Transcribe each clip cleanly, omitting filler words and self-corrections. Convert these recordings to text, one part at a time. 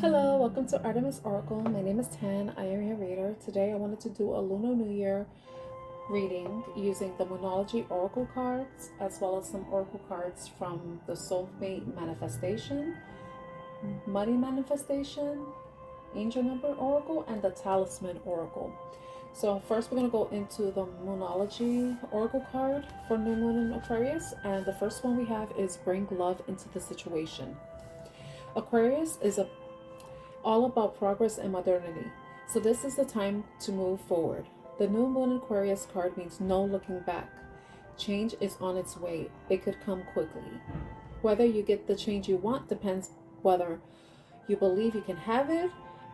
Hello, welcome to Artemis Oracle. My name is Tan. I am your reader. Today I wanted to do a Lunar New Year reading using the Moonology Oracle cards as well as some Oracle cards from the Soulmate Manifestation, Money Manifestation, Angel Number Oracle, and the Talisman Oracle. So first we're going to go into the Moonology Oracle card for New Moon in Aquarius, and the first one we have is Bring Love into the Situation. Aquarius is all about progress and modernity. So this is the time to move forward. The new moon Aquarius card means no looking back. Change is on its way. It could come quickly. Whether you get the change you want depends whether you believe you can have it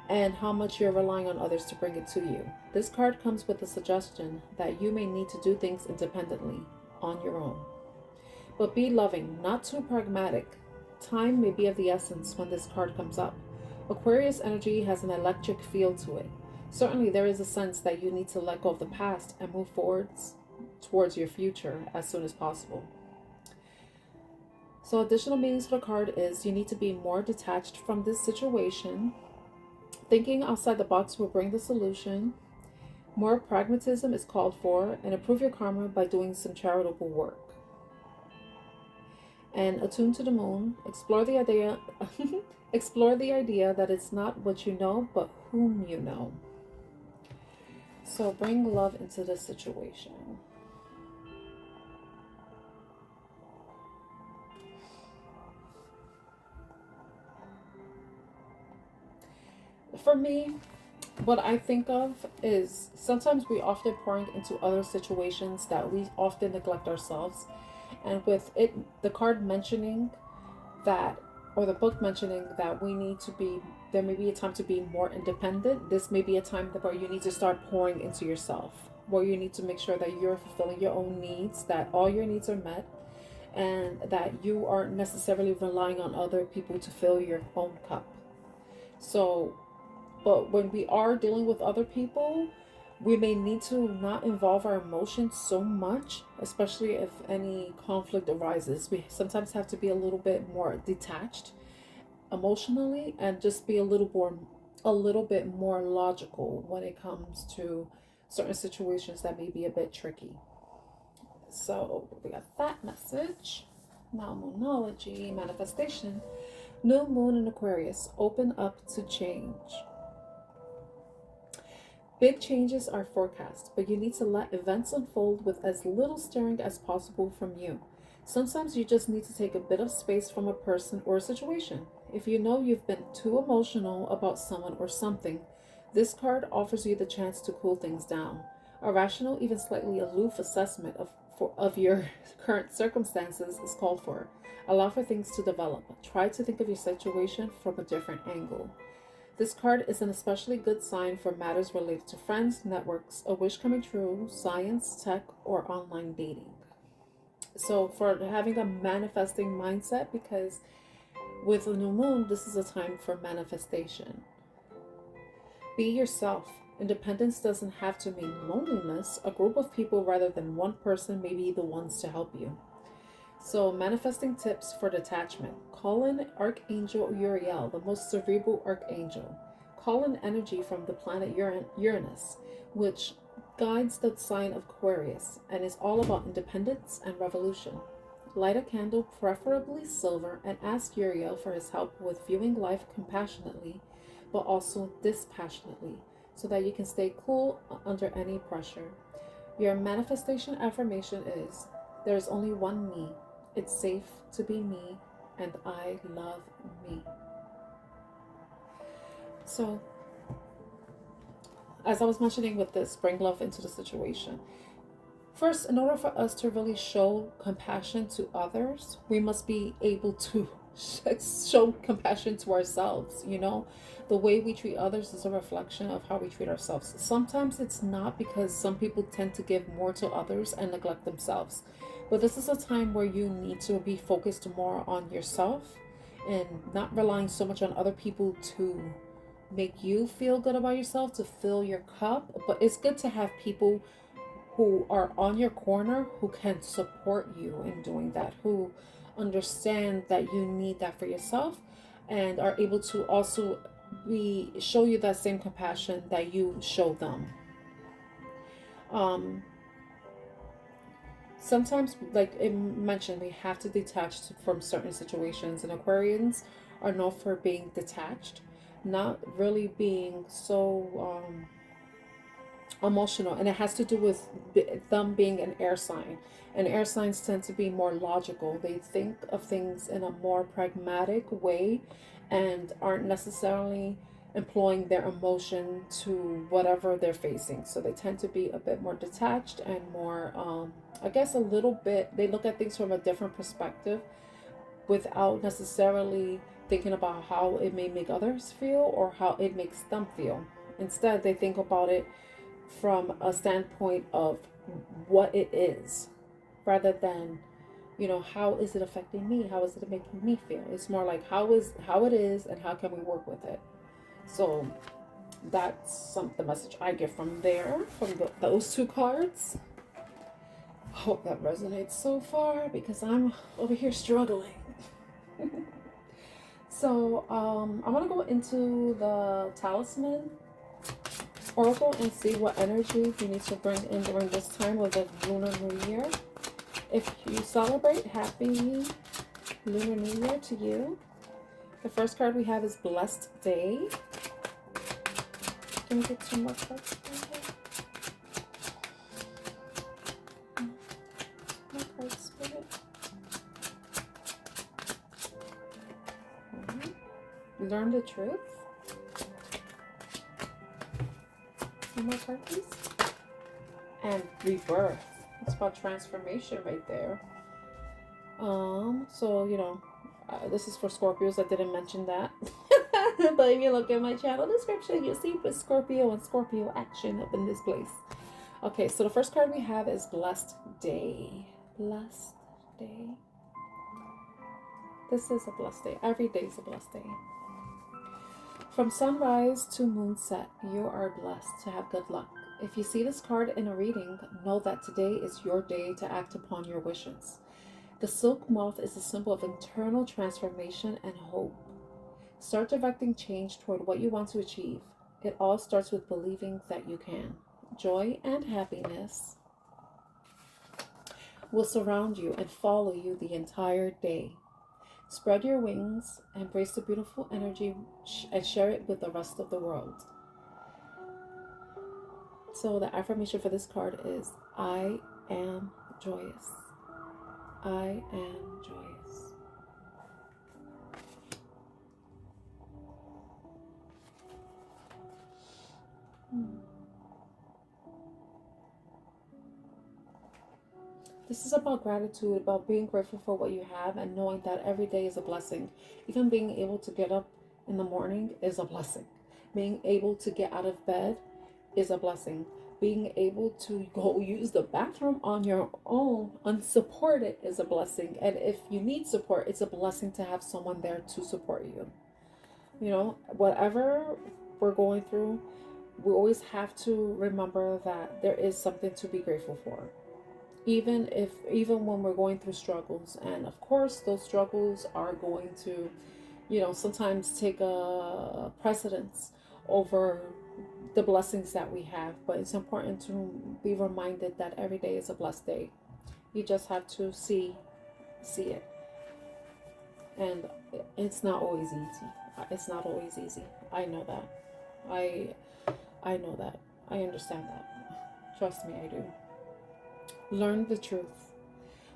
and how much you're relying on others to bring it to you. This card comes with a suggestion that you may need to do things independently on your own. But be loving, not too pragmatic. Time may be of the essence when this card comes up. Aquarius energy has an electric feel to it. Certainly there is a sense that you need to let go of the past and move forwards towards your future as soon as possible. So additional meanings for the card is you need to be more detached from this situation. Thinking outside the box will bring the solution. More pragmatism is called for, and improve your karma by doing some charitable work. And attuned to the moon, explore the idea that it's not what you know, but whom you know. So bring love into the situation. For me, what I think of is sometimes we often pour into other situations that we often neglect ourselves. And with it, the card mentioning that, or the book mentioning that we need to be, there may be a time to be more independent. This may be a time where you need to start pouring into yourself, where you need to make sure that you're fulfilling your own needs, that all your needs are met, and that you aren't necessarily relying on other people to fill your own cup. So, but when we are dealing with other people, we may need to not involve our emotions so much, especially if any conflict arises. We sometimes have to be a little bit more detached emotionally and just be a little bit more logical when it comes to certain situations that may be a bit tricky. So we got that message. Now Moonology Manifestation. New moon in Aquarius. Open up to change. Big changes are forecast, but you need to let events unfold with as little stirring as possible from you. Sometimes you just need to take a bit of space from a person or a situation. If you know you've been too emotional about someone or something, this card offers you the chance to cool things down. A rational, even slightly aloof assessment of your current circumstances is called for. Allow for things to develop. Try to think of your situation from a different angle. This card is an especially good sign for matters related to friends, networks, a wish coming true, science, tech, or online dating. So for having a manifesting mindset, because with the new moon, this is a time for manifestation. Be yourself. Independence doesn't have to mean loneliness. A group of people rather than one person may be the ones to help you. So, manifesting tips for detachment. Call in Archangel Uriel, the most cerebral archangel. Call in energy from the planet Uranus, which guides the sign of Aquarius and is all about independence and revolution. Light a candle, preferably silver, and ask Uriel for his help with viewing life compassionately, but also dispassionately, so that you can stay cool under any pressure. Your manifestation affirmation is, there is only one me. It's safe to be me, and I love me. So, as I was mentioning with this, bring love into the situation. First, in order for us to really show compassion to others, we must be able to show compassion to ourselves. You know, the way we treat others is a reflection of how we treat ourselves. Sometimes it's not, because some people tend to give more to others and neglect themselves. But this is a time where you need to be focused more on yourself and not relying so much on other people to make you feel good about yourself, to fill your cup. But it's good to have people who are on your corner who can support you in doing that, who understand that you need that for yourself and are able to also we show you that same compassion that you show them. Sometimes, like it mentioned, we have to detach from certain situations, and Aquarians are known for being detached, not really being so emotional, and it has to do with them being an air sign. And air signs tend to be more logical. They think of things in a more pragmatic way and aren't necessarily employing their emotion to whatever they're facing. So they tend to be a bit more detached and more I guess a little bit, they look at things from a different perspective without necessarily thinking about how it may make others feel or how it makes them feel. Instead, they think about it from a standpoint of what it is, rather than, how is it affecting me, how is it making me feel. It's more like how it is and how can we work with it. So that's the message I get from there, from those two cards. Hope that resonates so far, because I'm over here struggling. So I'm gonna go into the Talisman Oracle and see what energy you need to bring in during this time of the Lunar New Year. If you celebrate, happy Lunar New Year to you. The first card we have is Blessed Day. Can we get two more cards? More cards, Spirit. Learn the truth. One more card, please. And rebirth. It's about transformation right there. So this is for Scorpios. I didn't mention that. But if you look at my channel description, you'll see Scorpio and Scorpio action up in this place. Okay, so the first card we have is Blessed Day. Blessed Day. This is a blessed day. Every day is a blessed day. From sunrise to moonset, you are blessed to have good luck. If you see this card in a reading, know that today is your day to act upon your wishes. The silk moth is a symbol of internal transformation and hope. Start directing change toward what you want to achieve. It all starts with believing that you can. Joy and happiness will surround you and follow you the entire day. Spread your wings, embrace the beautiful energy, and share it with the rest of the world. So the affirmation for this card is, I am joyous. I am joyous. This is about gratitude, about being grateful for what you have and knowing that every day is a blessing. Even being able to get up in the morning is a blessing. Being able to get out of bed is a blessing. Being able to go use the bathroom on your own unsupported is a blessing. And if you need support, it's a blessing to have someone there to support you. Whatever we're going through, we always have to remember that there is something to be grateful for. Even when we're going through struggles, and of course those struggles are going to sometimes take a precedence over the blessings that we have, but it's important to be reminded that every day is a blessed day. You just have to see it. And it's not always easy. I know that. I know that. I understand that. Trust me, I do. Learn the truth.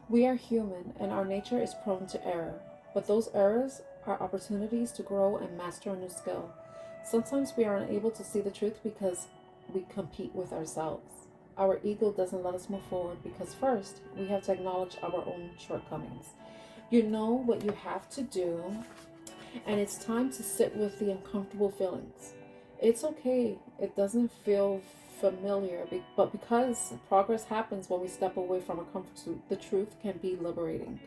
We are human and our nature is prone to error, but those errors are opportunities to grow and master a new skill. Sometimes we are unable to see the truth because we compete with ourselves. Our ego doesn't let us move forward because first, we have to acknowledge our own shortcomings. You know what you have to do, and it's time to sit with the uncomfortable feelings. It's okay. It doesn't feel familiar, but because progress happens when we step away from a comfort zone, the truth can be liberating.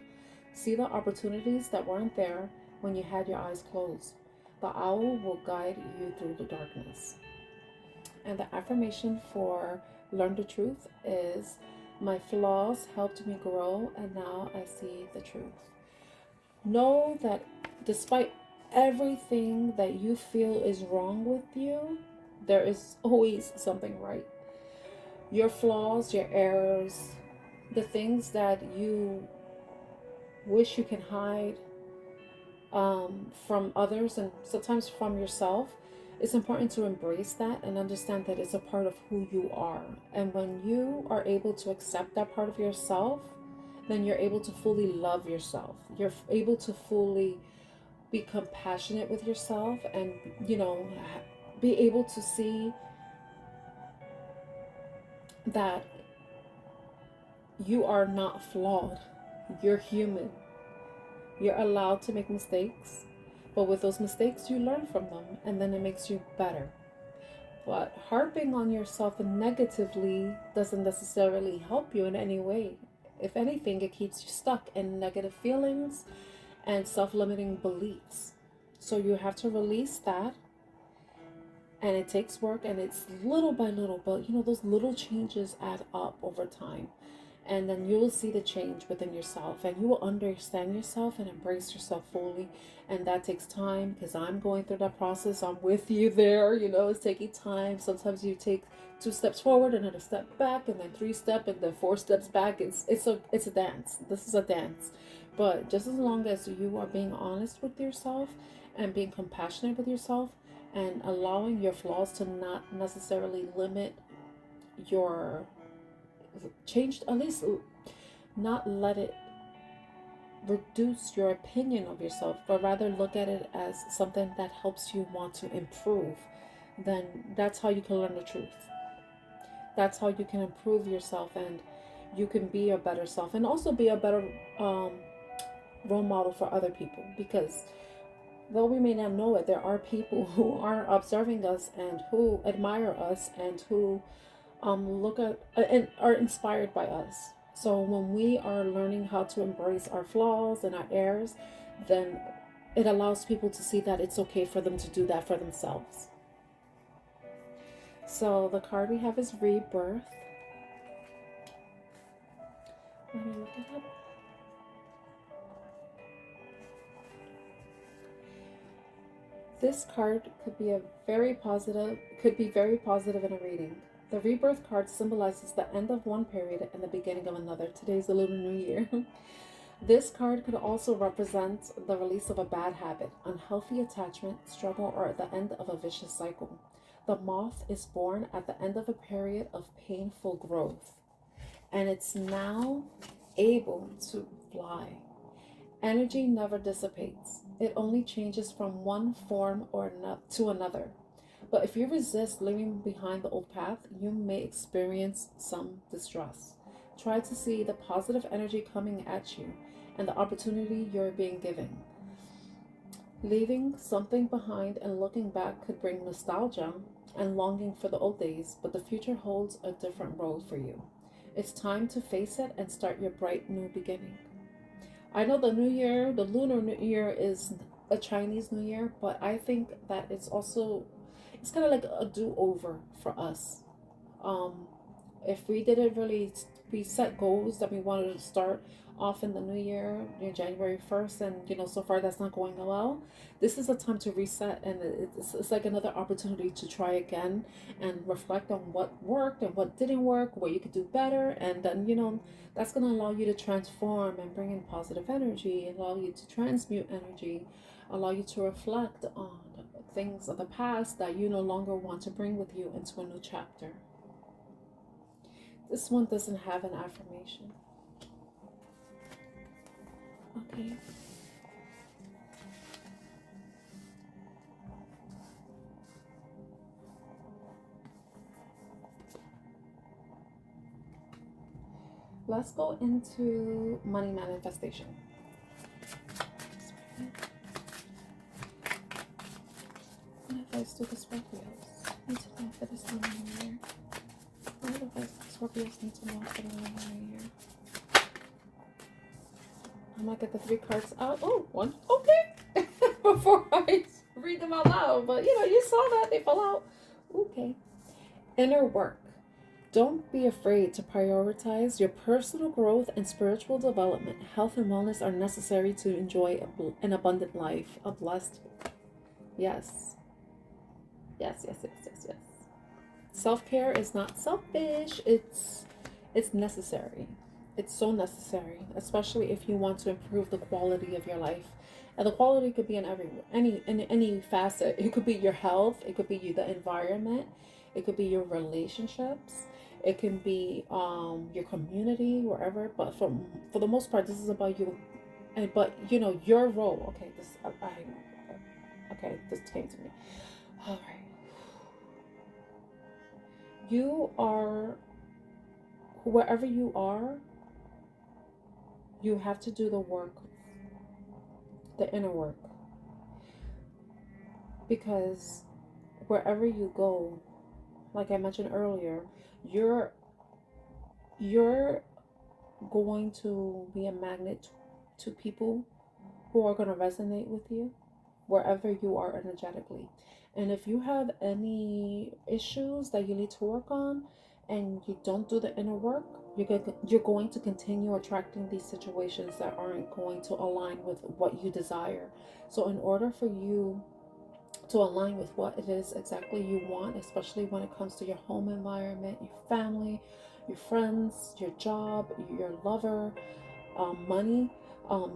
See the opportunities that weren't there when you had your eyes closed. The owl will guide you through the darkness. And the affirmation for Learn the Truth is, my flaws helped me grow and now I see the truth. Know that despite everything that you feel is wrong with you, there is always something right. Your flaws, your errors, the things that you wish you can hide from others and sometimes from yourself, it's important to embrace that and understand that it's a part of who you are. And when you are able to accept that part of yourself, then you're able to fully love yourself. You're able to fully be compassionate with yourself and, be able to see that you are not flawed. You're human. You're allowed to make mistakes, but with those mistakes, you learn from them and then it makes you better. But harping on yourself negatively doesn't necessarily help you in any way. If anything, it keeps you stuck in negative feelings and self-limiting beliefs. So you have to release that, and it takes work, and it's little by little, but those little changes add up over time. And then you will see the change within yourself, and you will understand yourself and embrace yourself fully. And that takes time, because I'm going through that process. I'm with you there. It's taking time. Sometimes you take 2 steps forward and then a step back, and then 3 steps and then 4 steps back. It's a dance. This is a dance. But just as long as you are being honest with yourself and being compassionate with yourself and allowing your flaws to not necessarily limit your changed, at least not let it reduce your opinion of yourself, but rather look at it as something that helps you want to improve, then that's how you can learn the truth. That's how you can improve yourself, and you can be a better self and also be a better role model for other people. Because though we may not know it, there are people who are observing us and who admire us and who look at and are inspired by us. So when we are learning how to embrace our flaws and our errors, then it allows people to see that it's okay for them to do that for themselves. So the card we have is Rebirth. Let me look it up. This card could be very positive in a reading. The Rebirth card symbolizes the end of one period and the beginning of another. Today's the Lunar New Year. This card could also represent the release of a bad habit, unhealthy attachment, struggle, or at the end of a vicious cycle. The moth is born at the end of a period of painful growth, and it's now able to fly. Energy never dissipates. It only changes from one form to another. But if you resist leaving behind the old path, you may experience some distress. Try to see the positive energy coming at you and the opportunity you're being given. Leaving something behind and looking back could bring nostalgia and longing for the old days, but the future holds a different road for you. It's time to face it and start your bright new beginning. I know the New Year, the Lunar New Year, is a Chinese New Year, but I think that it's kind of like a do-over for us. If we didn't really, we set goals that we wanted to start off in the new year, January 1st, and so far that's not going well. This is a time to reset, and it's like another opportunity to try again and reflect on what worked and what didn't work, what you could do better, and then that's going to allow you to transform and bring in positive energy, allow you to transmute energy, allow you to reflect on things of the past that you no longer want to bring with you into a new chapter. This one doesn't have an affirmation. Okay. Let's go into money manifestation. What advice do the Scorpios need to know for this Lunar New Year? What advice do Scorpios need to know for the Lunar New Year? I'm gonna get the 3 cards out. Oh, one. Okay. Before I read them out loud, but you saw that they fell out. Okay. Inner work. Don't be afraid to prioritize your personal growth and spiritual development. Health and wellness are necessary to enjoy an abundant life, a blessed. Yes. Yes, yes, yes, yes, yes. Self-care is not selfish. It's necessary. It's so necessary, especially if you want to improve the quality of your life. And the quality could be in any facet. It could be your health, it could be the environment, it could be your relationships, it can be your community, wherever. But for the most part, this is about you. And but you know your role. Okay, okay, this came to me. All right. You are, wherever you are, you have to do the work, the inner work. Because wherever you go, like I mentioned earlier, you're going to be a magnet to people who are going to resonate with you wherever you are energetically. And if you have any issues that you need to work on and you don't do the inner work, you're going to continue attracting these situations that aren't going to align with what you desire. So in order for you to align with what it is exactly you want, especially when it comes to your home environment, your family, your friends, your job, your lover, money,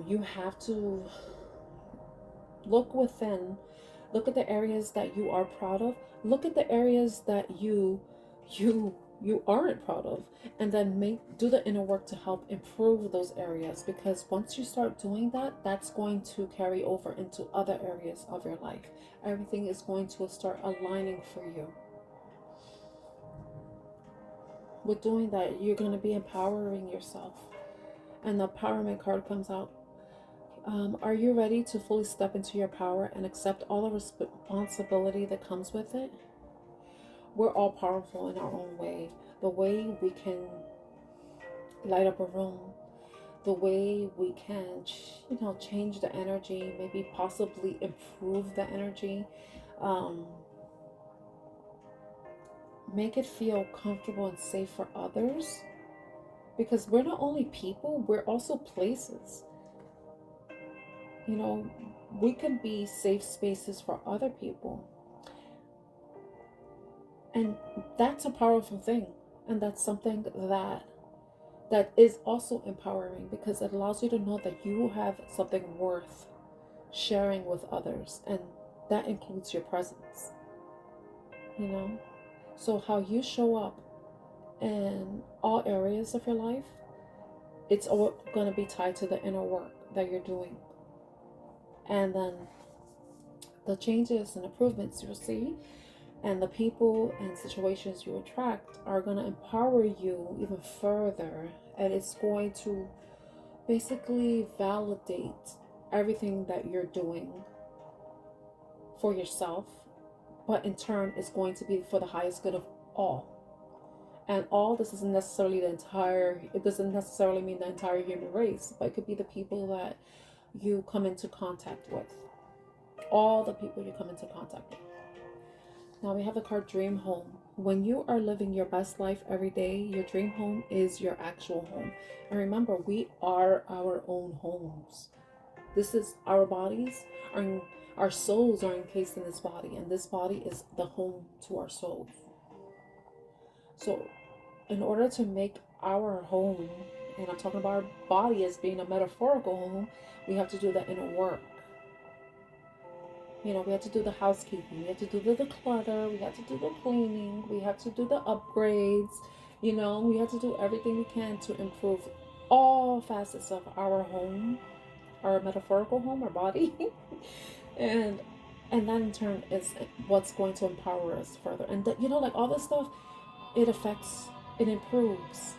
you have to look within. Look at the areas that you are proud of. Look at the areas that you aren't proud of, and then do the inner work to help improve those areas. Because once you start doing that, that's going to carry over into other areas of your life. Everything is going to start aligning for you. With doing that, you're going to be empowering yourself, and the empowerment card comes out. Are you ready to fully step into your power and accept all the responsibility that comes with it? We're all powerful in our own way. The way we can light up a room, the way we can, change the energy, maybe possibly improve the energy, make it feel comfortable and safe for others. Because we're not only people, we're also places. We can be safe spaces for other people. And that's a powerful thing. And that's something that is also empowering, because it allows you to know that you have something worth sharing with others. And that includes your presence. So how you show up in all areas of your life, it's all going to be tied to the inner work that you're doing. And then the changes and improvements you'll see, and the people and situations you attract, are going to empower you even further. And it's going to basically validate everything that you're doing for yourself, but in turn is going to be for the highest good of all. And all, this isn't necessarily it doesn't necessarily mean the entire human race, but it could be the people that you come into contact with. All the people you come into contact with. Now we have the card Dream Home. When you are living your best life every day, your dream home is your actual home. And remember, we are our own homes. This is our bodies, our souls are encased in this body, and this body is the home to our souls. So in order to make our home, and I'm talking about our body as being a metaphorical home, we have to do the inner work. We have to do the housekeeping, we have to do the declutter, we have to do the cleaning, we have to do the upgrades, we have to do everything we can to improve all facets of our home, our metaphorical home, our body. and that in turn is what's going to empower us further. And all this stuff, it affects, it improves,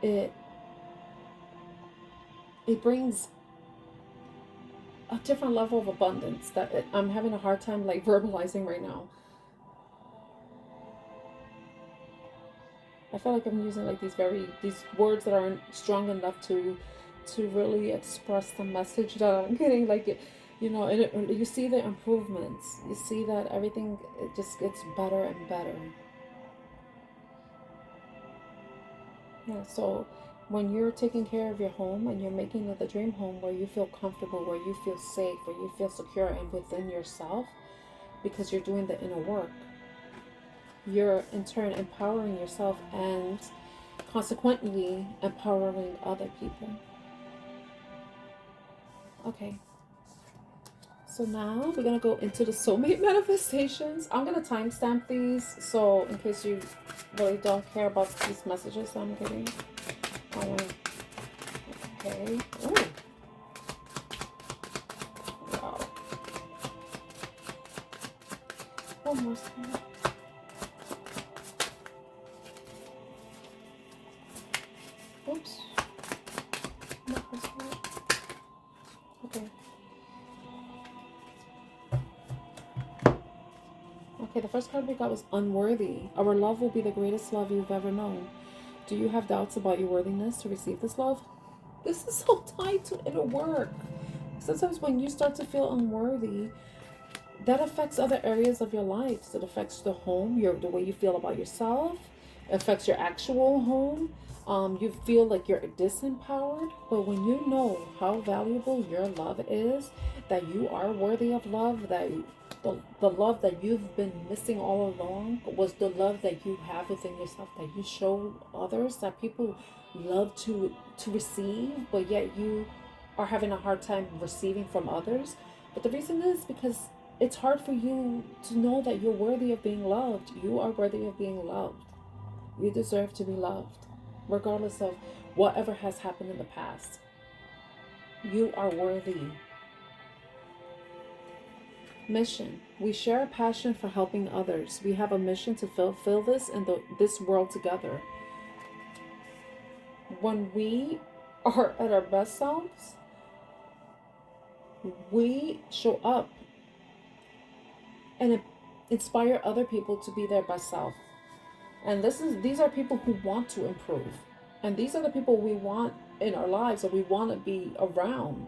it brings a different level of abundance that I'm having a hard time verbalizing right now. I feel like I'm using these words that aren't strong enough to really express the message that I'm getting. And you see the improvements. You see that everything, it just gets better and better. Yeah, so when you're taking care of your home and you're making it the dream home where you feel comfortable, where you feel safe, where you feel secure and within yourself, because you're doing the inner work, you're in turn empowering yourself and consequently empowering other people. Okay. So now we're gonna go into the soulmate manifestations. I'm gonna timestamp these, so in case you really don't care about these messages I'm getting. Okay. Ooh. Wow. One more time. Oops. Not this one. Okay. Okay, the first card we got was unworthy. Our love will be the greatest love you've ever known. Do you have doubts about your worthiness to receive this love? This is so tied to inner work. Sometimes when you start to feel unworthy, that affects other areas of your life. It affects the home, the way you feel about yourself. It affects your actual home. You feel like you're disempowered. But when you know how valuable your love is, that you are worthy of love, that the love that you've been missing all along was the love that you have within yourself, that you show others, that people love to receive, but yet you are having a hard time receiving from others. But the reason is because it's hard for you to know that you're worthy of being loved. You are worthy of being loved. You deserve to be loved, regardless of whatever has happened in the past. You are worthy. Mission. We share a passion for helping others. We have a mission to fulfill this in this world together. When we are at our best selves, we show up and inspire other people to be their best self. And these are people who want to improve. And these are the people we want in our lives, or we want to be around,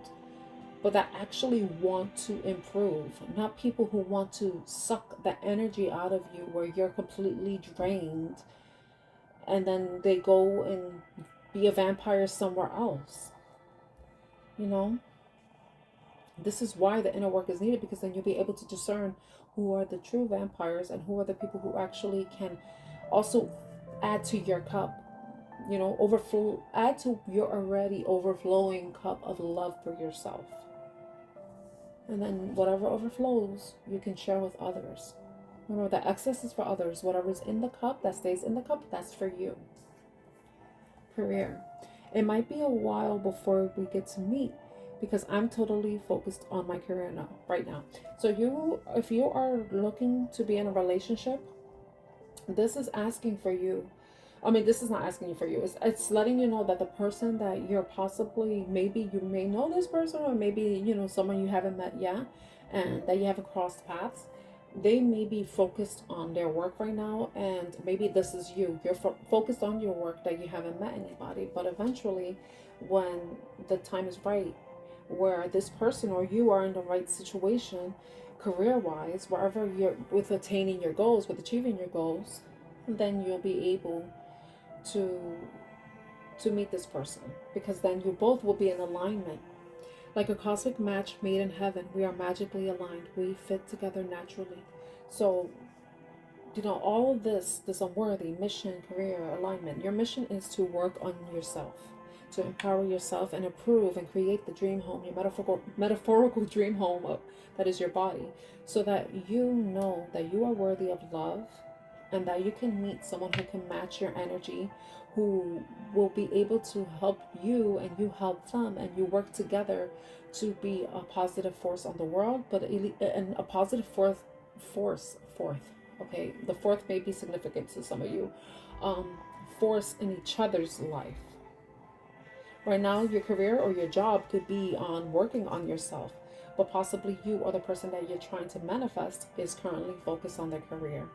but that actually want to improve. Not people who want to suck the energy out of you where you're completely drained and then they go and be a vampire somewhere else. You know? This is why the inner work is needed, because then you'll be able to discern who are the true vampires and who are the people who actually can also add to your cup, overflow, add to your already overflowing cup of love for yourself. And then whatever overflows, you can share with others. Remember, the excess is for others. Whatever's in the cup, that stays in the cup, that's for you. Career. It might be a while before we get to meet, because I'm totally focused on my career right now. So if you are looking to be in a relationship, this is asking for you. I mean, this is not asking you for you. It's letting you know that the person that you're possibly, maybe you may know this person, or maybe, someone you haven't met yet and that you haven't crossed paths. They may be focused on their work right now, and maybe this is you. You're focused on your work, that you haven't met anybody. But eventually, when the time is right, where this person or you are in the right situation, career-wise, wherever you're with attaining your goals, with achieving your goals, then you'll be able to meet this person, because then you both will be in alignment. Like a cosmic match made in heaven, we are magically aligned. We fit together naturally. So, all of this unworthy mission, career, alignment, your mission is to work on yourself, to empower yourself and improve and create the dream home, your metaphorical dream home that is your body, so that you know that you are worthy of love, and that you can meet someone who can match your energy, who will be able to help you and you help them, and you work together to be a positive force on the world, but a positive force. Okay, the fourth may be significant to some of you. Force in each other's life. Right now, your career or your job could be on working on yourself, but possibly you or the person that you're trying to manifest is currently focused on their career.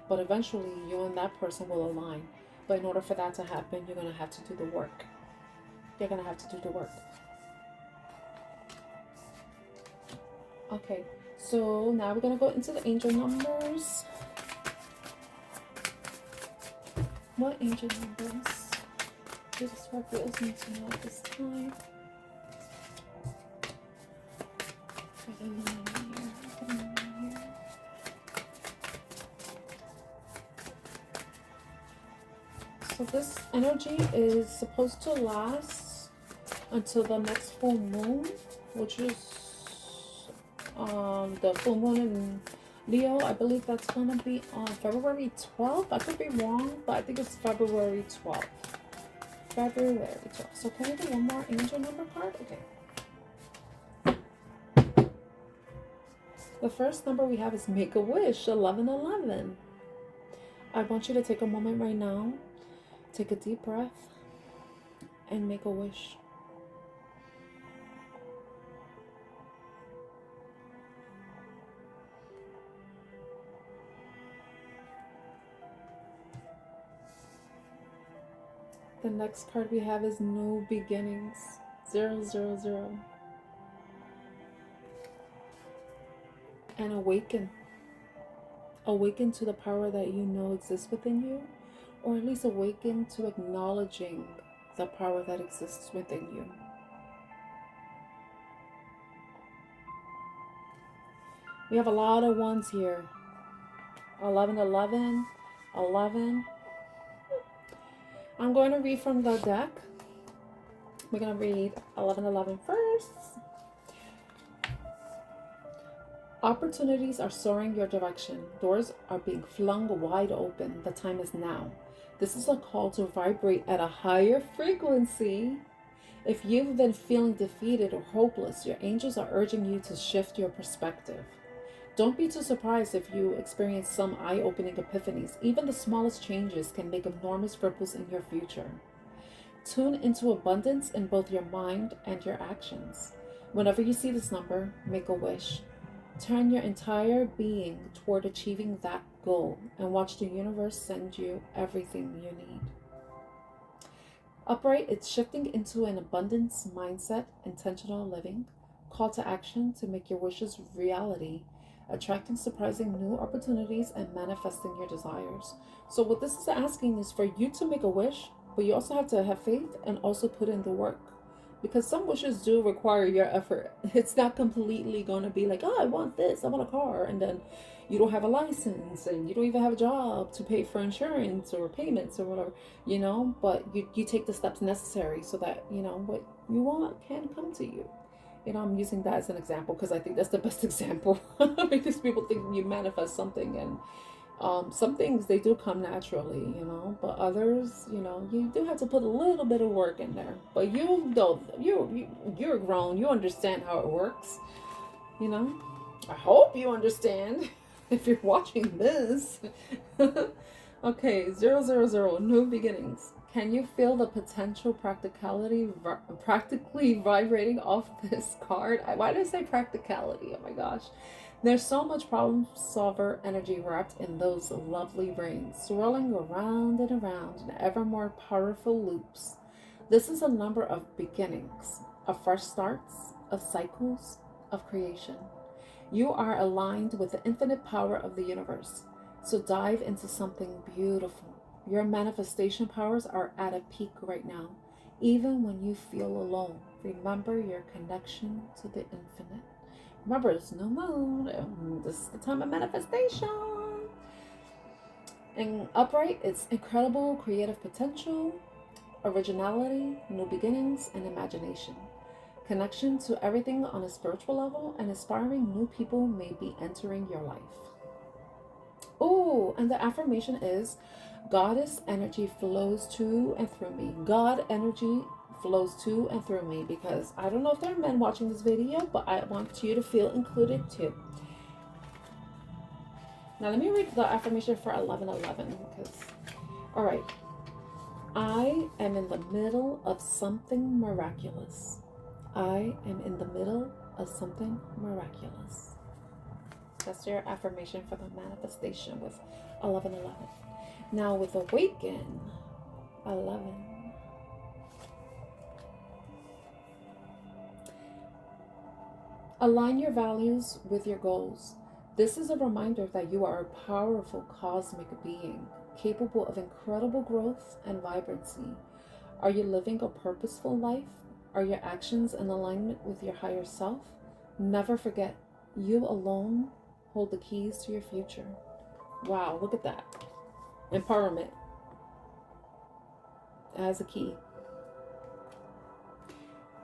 But eventually, you and that person will align. But in order for that to happen, you're going to have to do the work. You're going to have to do the work. Okay, so now we're going to go into the angel numbers. What angel numbers? Do the Scorpios need to know at this time? For the Lunar year. For the Lunar year. So this energy is supposed to last until the next full moon, which is the full moon in Leo. I believe that's gonna be on February 12th. I could be wrong, but I think it's February 12th. February 12th. So can I do one more angel number card? Okay. The first number we have is Make a Wish, 1111. I want you to take a moment right now, take a deep breath, and make a wish. The next card we have is New Beginnings, 000. And awaken. Awaken to the power that you know exists within you, or at least awaken to acknowledging the power that exists within you. We have a lot of ones here. 1111, 11. I'm going to read from the deck. We're going to read 1111 first. Opportunities are soaring your direction. Doors are being flung wide open. The time is now. This is a call to vibrate at a higher frequency. If you've been feeling defeated or hopeless, your angels are urging you to shift your perspective. Don't be too surprised if you experience some eye-opening epiphanies. Even the smallest changes can make enormous ripples in your future. Tune into abundance in both your mind and your actions. Whenever you see this number, make a wish. Turn your entire being toward achieving that goal and watch the universe send you everything you need. Upright, it's shifting into an abundance mindset, intentional living, call to action to make your wishes reality, attracting surprising new opportunities and manifesting your desires. So what this is asking is for you to make a wish, but you also have to have faith and also put in the work. Because some wishes do require your effort. It's not completely going to be like, oh, I want this, I want a car, and then you don't have a license and you don't even have a job to pay for insurance or payments or whatever, you know, but you take the steps necessary so that, you know, what you want can come to you. You know, I'm using that as an example because I think that's the best example. Because people think you manifest something, and some things, they do come naturally, you know, but others, you know, you do have to put a little bit of work in there. But you don't, you're grown, you understand how it works, you know. I hope you understand if you're watching this. Okay, 000, New Beginnings. Can you feel the potential practically vibrating off this card? Why did I say practicality? Oh my gosh. There's so much problem solver energy wrapped in those lovely rings, swirling around and around in ever more powerful loops. This is a number of beginnings, of fresh starts, of cycles, of creation. You are aligned with the infinite power of the universe, so dive into something beautiful. Your manifestation powers are at a peak right now, even when you feel alone. Remember your connection to the infinite. Remember, it's new moon. This is the time of manifestation. And upright, it's incredible creative potential, originality, new beginnings, and imagination. Connection to everything on a spiritual level, and inspiring new people may be entering your life. Oh, and the affirmation is, Goddess energy flows to and through me. God energy flows to and through me, because I don't know if there are men watching this video, but I want you to feel included too. Now let me read the affirmation for 1111, because, all right, I am in the middle of something miraculous. I am in the middle of something miraculous. That's your affirmation for the manifestation with 1111. Now with awaken, 11. Align your values with your goals. This is a reminder that you are a powerful cosmic being, capable of incredible growth and vibrancy. Are you living a purposeful life? Are your actions in alignment with your higher self? Never forget, you alone hold the keys to your future. Wow, look at that. Empowerment as a key.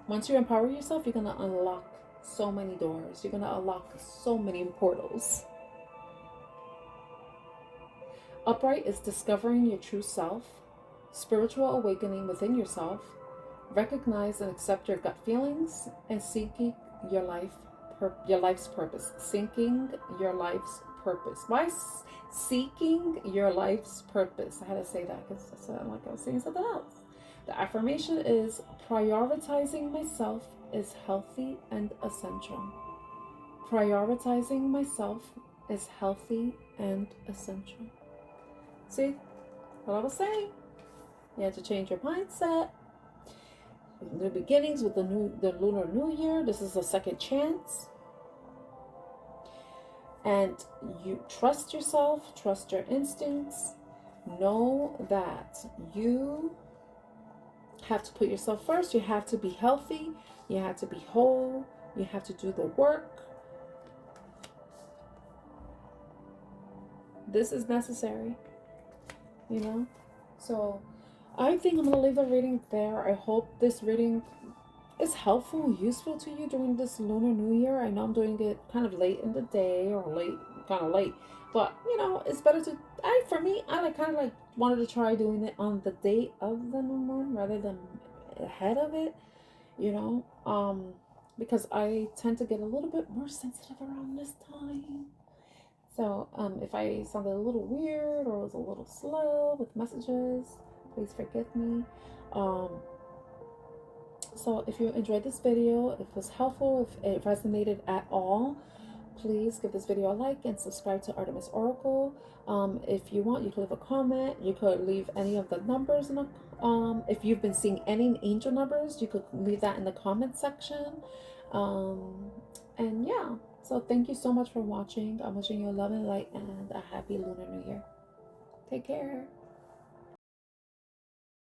Once you empower yourself, you're going to unlock so many doors. You're going to unlock so many portals. Upright is discovering your true self, spiritual awakening within yourself, recognize and accept your gut feelings, and seeking your life's purpose. Seeking your life's purpose. Why seeking your life's purpose? I had to say that because I sounded like I was saying something else. The affirmation is, prioritizing myself is healthy and essential. Prioritizing myself is healthy and essential. See what I was saying? You have to change your mindset. New beginnings with the Lunar New Year. This is a second chance. And you trust yourself, trust your instincts. Know that you have to put yourself first. You have to be healthy. You have to be whole. You have to do the work. This is necessary, you know? So I think I'm going to leave the reading there. I hope this reading is helpful, useful to you during this Lunar New Year. I know I'm doing it kind of late in the day, or kind of late. But, you know, it's better to, for me, I kind of wanted to try doing it on the day of the new moon rather than ahead of it, you know, because I tend to get a little bit more sensitive around this time. So, if I sounded a little weird or was a little slow with messages, please forgive me. So if you enjoyed this video, if it was helpful, if it resonated at all, please give this video a like and subscribe to Artemis Oracle. If you want, you can leave a comment. You could leave any of the numbers in the if you've been seeing any angel numbers, you could leave that in the comment section. And yeah, so thank you so much for watching. I'm wishing you love and light and a happy Lunar New Year. Take care.